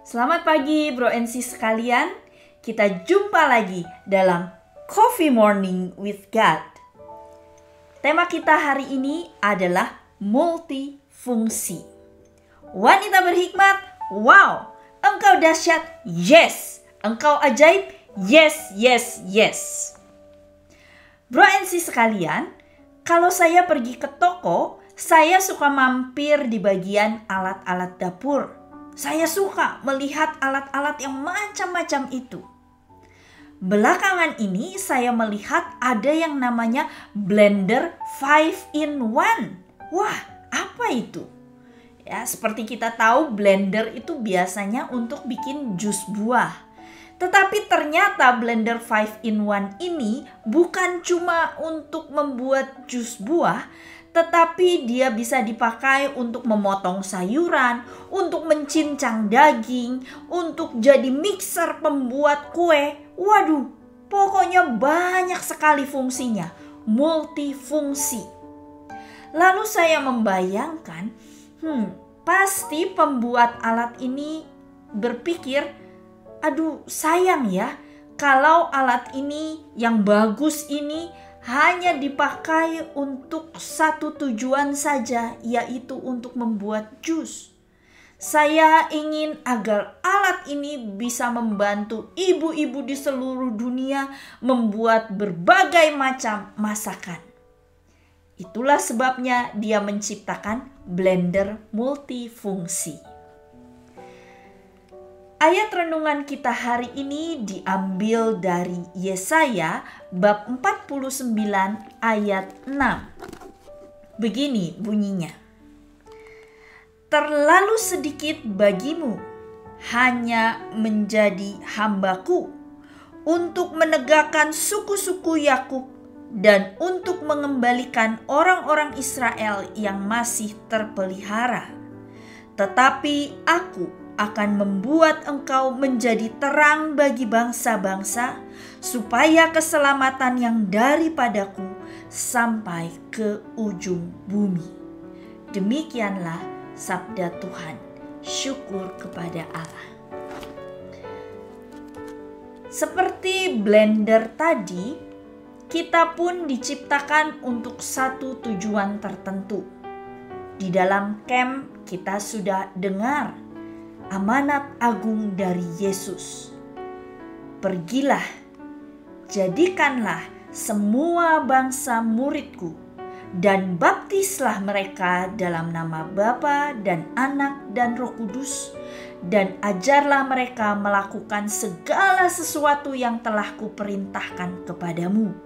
Selamat pagi bro and sis sekalian. Kita jumpa lagi dalam Coffee Morning with God. Tema kita hari ini adalah multifungsi. Wanita berhikmat, wow. Engkau dahsyat, yes. Engkau ajaib, yes, yes, yes. Bro and sis sekalian, kalau saya pergi ke toko, saya suka mampir di bagian alat-alat dapur. Saya suka melihat alat-alat yang macam-macam itu. Belakangan ini saya melihat ada yang namanya blender 5-in-1. Wah, apa itu? Ya, seperti kita tahu blender itu biasanya untuk bikin jus buah. Tetapi ternyata blender 5-in-1 ini bukan cuma untuk membuat jus buah, tetapi dia bisa dipakai untuk memotong sayuran, untuk mencincang daging, untuk jadi mixer pembuat kue. Waduh, pokoknya banyak sekali fungsinya, multifungsi. Lalu saya membayangkan, pasti pembuat alat ini berpikir, aduh sayang ya, kalau alat ini yang bagus ini hanya dipakai untuk satu tujuan saja, yaitu untuk membuat jus. Saya ingin agar alat ini bisa membantu ibu-ibu di seluruh dunia membuat berbagai macam masakan. Itulah sebabnya dia menciptakan blender multifungsi. Ayat renungan kita hari ini diambil dari Yesaya bab 49 ayat 6. Begini bunyinya. Terlalu sedikit bagimu hanya menjadi hambaku untuk menegakkan suku-suku Yakub dan untuk mengembalikan orang-orang Israel yang masih terpelihara. Tetapi aku akan membuat engkau menjadi terang bagi bangsa-bangsa, supaya keselamatan yang daripadaku sampai ke ujung bumi. Demikianlah sabda Tuhan. Syukur kepada Allah. Seperti blender tadi, kita pun diciptakan untuk satu tujuan tertentu. Di dalam camp kita sudah dengar amanat agung dari Yesus. Pergilah, jadikanlah semua bangsa muridku, dan baptislah mereka dalam nama Bapa dan Anak dan Roh Kudus, dan ajarlah mereka melakukan segala sesuatu yang telah kuperintahkan kepadamu.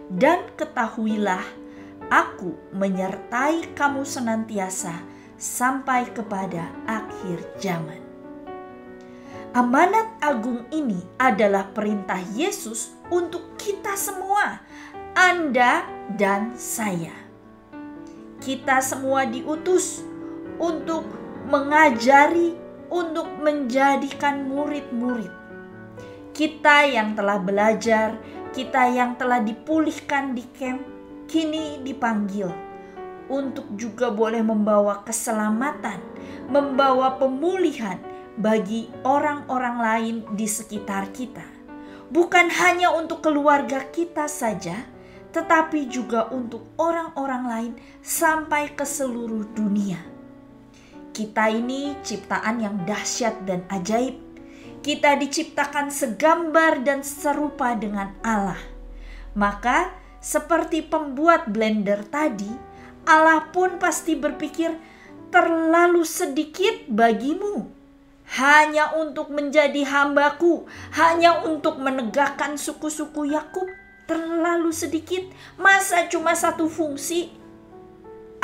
Dan ketahuilah, aku menyertai kamu senantiasa sampai kepada akhir zaman. Amanat agung ini adalah perintah Yesus untuk kita semua, Anda dan saya. Kita semua diutus untuk mengajari, untuk menjadikan murid-murid. Kita yang telah belajar, kita yang telah dipulihkan di camp, kini dipanggil untuk juga boleh membawa keselamatan, membawa pemulihan bagi orang-orang lain di sekitar kita. Bukan hanya untuk keluarga kita saja, tetapi juga untuk orang-orang lain sampai ke seluruh dunia. Kita ini ciptaan yang dahsyat dan ajaib. Kita diciptakan segambar dan serupa dengan Allah. Maka seperti pembuat blender tadi, Allah pun pasti berpikir terlalu sedikit bagimu. Hanya untuk menjadi hambaku, hanya untuk menegakkan suku-suku Yakub. Terlalu sedikit, masa cuma satu fungsi?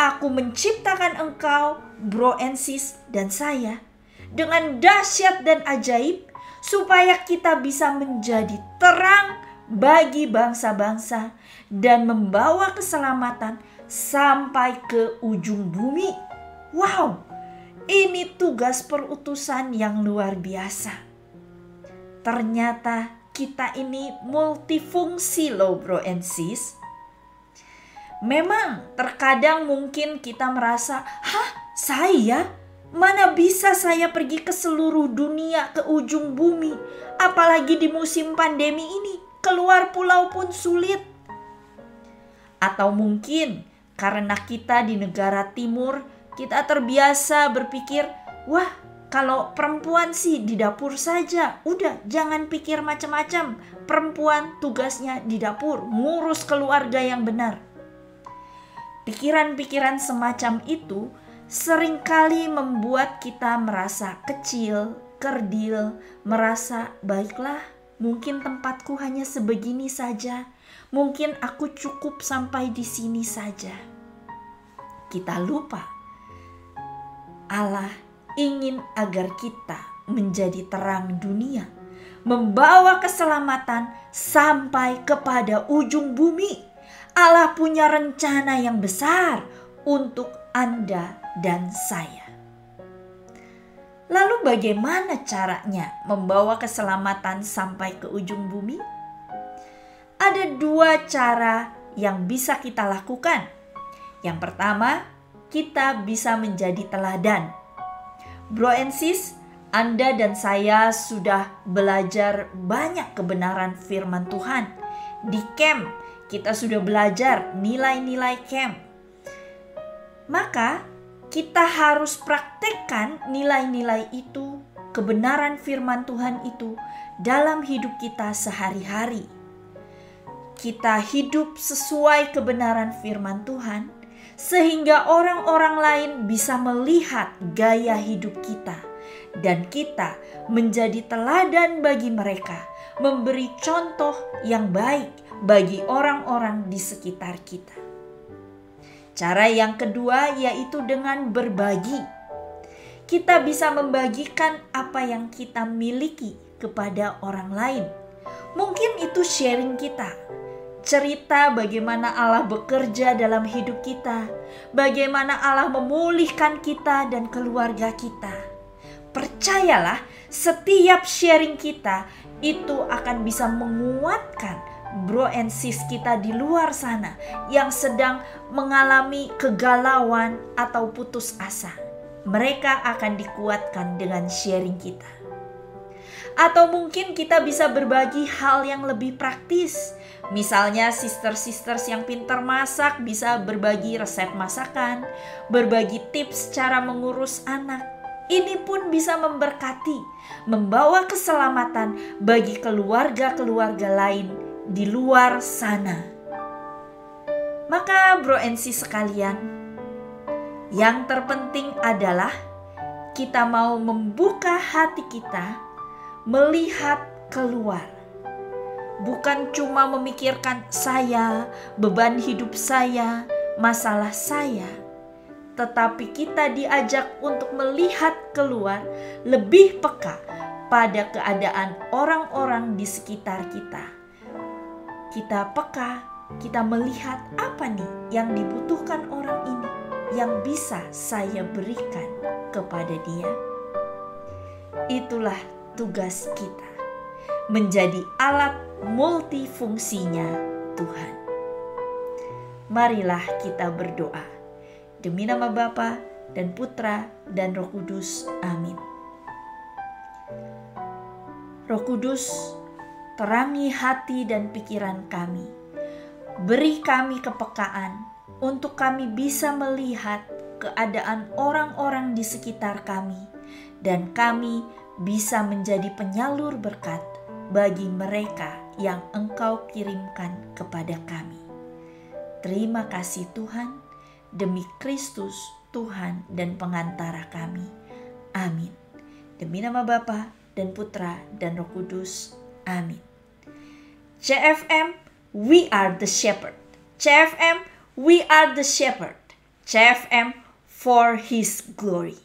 Aku menciptakan engkau, bro and sis, dan saya dengan dahsyat dan ajaib, supaya kita bisa menjadi terang bagi bangsa-bangsa dan membawa keselamatan sampai ke ujung bumi. Wow, ini tugas perutusan yang luar biasa. Ternyata kita ini multifungsi loh bro and sis. Memang terkadang mungkin kita merasa, saya Mana bisa saya pergi ke seluruh dunia, ke ujung bumi, apalagi di musim pandemi ini, keluar pulau pun sulit. Atau mungkin karena kita di negara timur, kita terbiasa berpikir, wah, kalau perempuan sih di dapur saja, udah jangan pikir macam-macam. Perempuan tugasnya di dapur, ngurus keluarga yang benar. Pikiran-pikiran semacam itu seringkali membuat kita merasa kecil, kerdil, merasa baiklah, mungkin tempatku hanya sebegini saja, mungkin aku cukup sampai di sini saja. Kita lupa, Allah ingin agar kita menjadi terang dunia, membawa keselamatan sampai kepada ujung bumi. Allah punya rencana yang besar untuk Anda dan saya. Lalu bagaimana caranya membawa keselamatan sampai ke ujung bumi? Ada 2 cara yang bisa kita lakukan. Yang pertama, kita bisa menjadi teladan. Bro and sis, Anda dan saya sudah belajar banyak kebenaran firman Tuhan. Di camp, kita sudah belajar nilai-nilai camp. Maka, kita harus praktekkan nilai-nilai itu, kebenaran firman Tuhan itu dalam hidup kita sehari-hari. Kita hidup sesuai kebenaran firman Tuhan, sehingga orang-orang lain bisa melihat gaya hidup kita, dan kita menjadi teladan bagi mereka, memberi contoh yang baik bagi orang-orang di sekitar kita. Cara yang kedua yaitu dengan berbagi. Kita bisa membagikan apa yang kita miliki kepada orang lain. Mungkin itu sharing kita. Cerita bagaimana Allah bekerja dalam hidup kita, bagaimana Allah memulihkan kita dan keluarga kita. Percayalah, setiap sharing kita itu akan bisa menguatkan bro and sis kita di luar sana yang sedang mengalami kegalauan atau putus asa. Mereka akan dikuatkan dengan sharing kita. Atau mungkin kita bisa berbagi hal yang lebih praktis. Misalnya sister-sisters yang pintar masak bisa berbagi resep masakan, berbagi tips cara mengurus anak. Ini pun bisa memberkati, membawa keselamatan bagi keluarga-keluarga lain di luar sana. Maka bro and sis sekalian, yang terpenting adalah kita mau membuka hati kita, melihat keluar. Bukan cuma memikirkan saya, beban hidup saya, masalah saya. Tetapi kita diajak untuk melihat keluar, lebih peka pada keadaan orang-orang di sekitar kita. Kita peka, kita melihat apa nih yang dibutuhkan orang ini, yang bisa saya berikan kepada dia. Itulah tugas kita, menjadi alat multifungsinya Tuhan. Marilah kita berdoa. Demi nama Bapa dan Putra dan Roh Kudus. Amin. Roh Kudus, terangi hati dan pikiran kami. Beri kami kepekaan untuk kami bisa melihat keadaan orang-orang di sekitar kami, dan kami bisa menjadi penyalur berkat bagi mereka yang Engkau kirimkan kepada kami. Terima kasih Tuhan, demi Kristus Tuhan dan pengantara kami. Amin. Demi nama Bapa dan Putra dan Roh Kudus. Amin. CFM, we are the shepherd. CFM, we are the shepherd. CFM, for His glory.